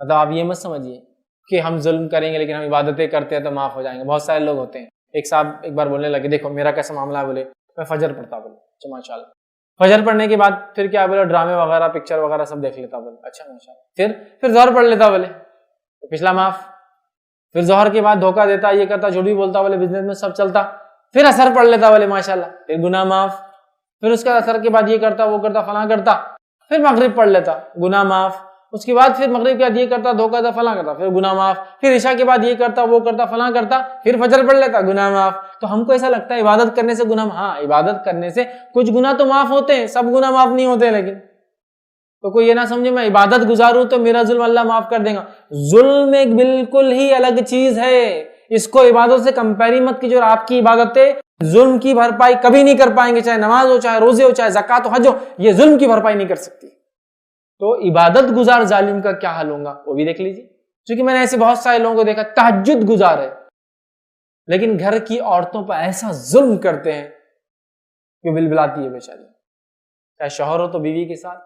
مطلب آپ یہ مت سمجھیے کہ ہم ظلم کریں گے لیکن ہم عبادتیں کرتے ہیں تو معاف ہو جائیں گے. بہت سارے لوگ ہوتے ہیں. ایک صاحب ایک بار بولنے لگے دیکھو میرا کیسا معاملہ ہے, بولے میں فجر پڑھتا, بولے اچھا ماشاء اللہ. فجر پڑھنے کے بعد پھر کیا بولے ڈرامے وغیرہ پکچر وغیرہ سب دیکھ لیتا, بولے اچھا ماشاء اللہ. پھر ظہر پڑھ لیتا, بولے تو پچھلا معاف. پھر ظہر کے بعد دھوکہ دیتا, یہ کرتا, جھوٹ بھی بولتا, بولے بزنس میں سب چلتا. پھر اثر پڑھ لیتا, بولے ماشاء اللہ, پھر گناہ معاف. پھر اس کا اثر کے بعد یہ کرتا وہ کرتا فلاں کرتا. پھر مغرب پڑھ لیتا, گناہ معاف. اس کے بعد پھر مغرب کے بعد یہ کرتا دھوکہ دیتا فلاں کرتا, پھر گناہ معاف. پھر عشاء کے بعد یہ کرتا وہ کرتا فلاں کرتا, پھر فجر پڑھ لیتا, گناہ معاف. تو ہم کو ایسا لگتا ہے عبادت کرنے سے گناہ, ہاں عبادت کرنے سے کچھ گناہ تو معاف ہوتے ہیں, سب گناہ معاف نہیں ہوتے. لیکن تو کوئی یہ نہ سمجھے میں عبادت گزاروں تو میرا ظلم اللہ معاف کر دے گا. ظلم ایک بالکل ہی الگ چیز ہے, اس کو عبادت سے کمپیری مت کیجیے. اور آپ کی عبادتیں ظلم کی بھرپائی کبھی نہیں کر پائیں گے, چاہے نماز ہو, چاہے روزے ہو, چاہے زکات ہو, حج ہو, یہ ظلم کی بھرپائی نہیں کر سکتی. تو عبادت گزار ظالم کا کیا حال ہوگا وہ بھی دیکھ لیجیے. کیونکہ میں نے ایسے بہت سارے لوگوں کو دیکھا تہجد گزار ہے لیکن گھر کی عورتوں پر ایسا ظلم کرتے ہیں کہ بلبلاتی ہے بیچاری. چاہے شوہر ہو تو بیوی کے ساتھ,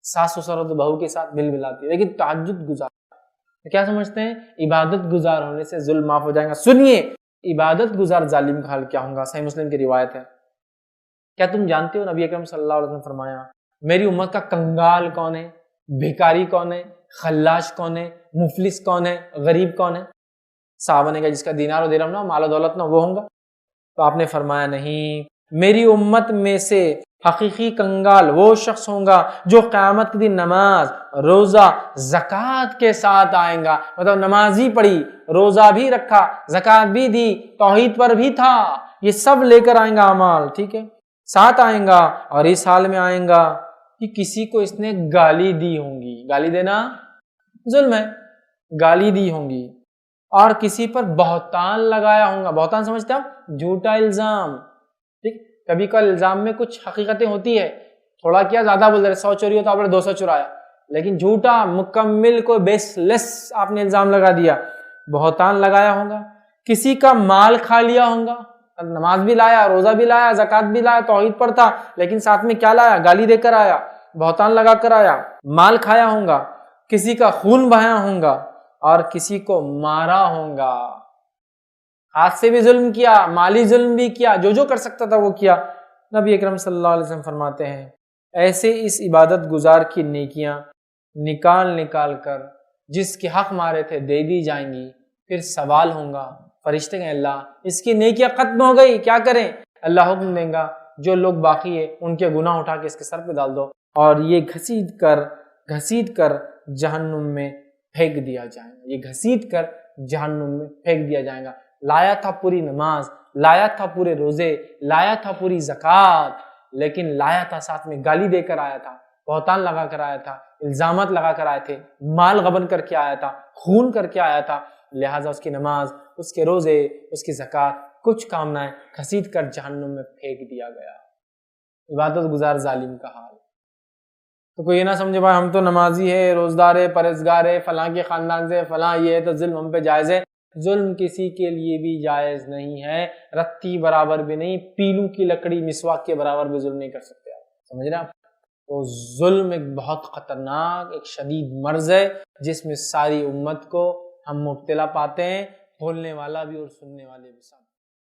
ساس سسر ہو تو بہو کے ساتھ بلبلاتی ہے, لیکن تہجد گزار. کیا سمجھتے ہیں عبادت گزار ہونے سے ظلم معاف ہو جائے گا؟ سنیے عبادت گزار ظالم کا حال کیا ہوگا. صحیح مسلم کی روایت ہے. کیا تم جانتے ہو نبی اکرم صلی اللہ علیہ وسلم نے فرمایا میری امت کا کنگال کون ہے, بھکاری کون ہے, خلاش کون ہے, مفلس کون ہے, غریب کون ہے؟ صحابہ نے کہا جس کا دینار و درہم نہ مال و دولت نہ وہ ہوگا. تو آپ نے فرمایا نہیں, میری امت میں سے حقیقی کنگال وہ شخص ہوگا جو قیامت کے دن نماز, روزہ, زکوٰۃ کے ساتھ آئیں گا. مطلب نماز ہی پڑھی, روزہ بھی رکھا, زکوٰۃ بھی دی, توحید پر بھی تھا, یہ سب لے کر آئیں گا اعمال, ٹھیک ہے, ساتھ آئیں گا. اور اس حال میں آئیں گا کہ کسی کو اس نے گالی دی ہوں گی, گالی دینا ظلم ہے, گالی دی ہوں گی, اور کسی پر بہتان لگایا ہوگا. بہتان سمجھتے ہیں آپ؟ جھوٹا الزام. ٹھیک, کبھی کبھی الزام میں کچھ حقیقتیں ہوتی ہے, تھوڑا کیا زیادہ بول رہے, 100 چوری ہو تو آپ نے 200 چرایا, لیکن جھوٹا مکمل کوئی بیس لیس آپ نے الزام لگا دیا, بہتان لگایا ہوگا. کسی کا مال کھا لیا ہوگا, نماز بھی لایا, روزہ بھی لایا, زکوٰۃ بھی لایا, توحید پر تھا, لیکن ساتھ میں کیا لایا, گالی دے کر آیا, بہتان لگا کر آیا, مال کھایا ہوگا. کسی کا خون بہایا ہوگا اور کسی کو مارا ہوگا. ہاتھ سے بھی ظلم کیا, مالی ظلم بھی کیا, جو کر سکتا تھا وہ کیا. نبی اکرم صلی اللہ علیہ وسلم فرماتے ہیں ایسے اس عبادت گزار کی نیکیاں نکال کر جس کے حق مارے تھے دے دی جائیں گی. پھر سوال ہوگا, فرشتے کہیں اللہ اس کی نیکیاں ختم ہو گئی, کیا کریں؟ اللہ حکم دیں گا جو لوگ باقی ہے ان کے گناہ اٹھا کے اس کے سر پہ ڈال دو اور یہ گھسیٹ کر جہنم میں پھینک دیا جائے گا. یہ گھسیٹ کر جہنم میں پھینک دیا جائے گا. لایا تھا پوری نماز, لایا تھا پورے روزے, لایا تھا پوری زکوٰۃ, لیکن لایا تھا ساتھ میں گالی دے کر آیا تھا, بہتان لگا کر آیا تھا, الزامات لگا کر آئے تھے, مال غبن کر کے آیا تھا, خون کر کے آیا تھا, لہٰذا اس کی نماز, اس کے روزے, اس کی زکوٰۃ کچھ کام نہ ہے, گھسیٹ کر جہنم میں پھینک دیا گیا. عبادت گزار ظالم کا حال. تو کوئی یہ نہ سمجھے بھائی ہم تو نمازی ہے, روزدار ہے, پرہیزگار ہے, فلاں کے خاندان سے, فلاں یہ ہے تو ظلم ہم پہ جائز ہے. ظلم کسی کے لیے بھی جائز نہیں ہے, رتی برابر بھی نہیں, پیلو کی لکڑی مسواک کے برابر بھی ظلم نہیں کر سکتے آپ, سمجھ رہے آپ؟ تو ظلم ایک بہت خطرناک ایک شدید مرض ہے جس میں ساری امت کو ہم مبتلا پاتے ہیں, بولنے والا بھی اور سننے والے بھی ساتھ.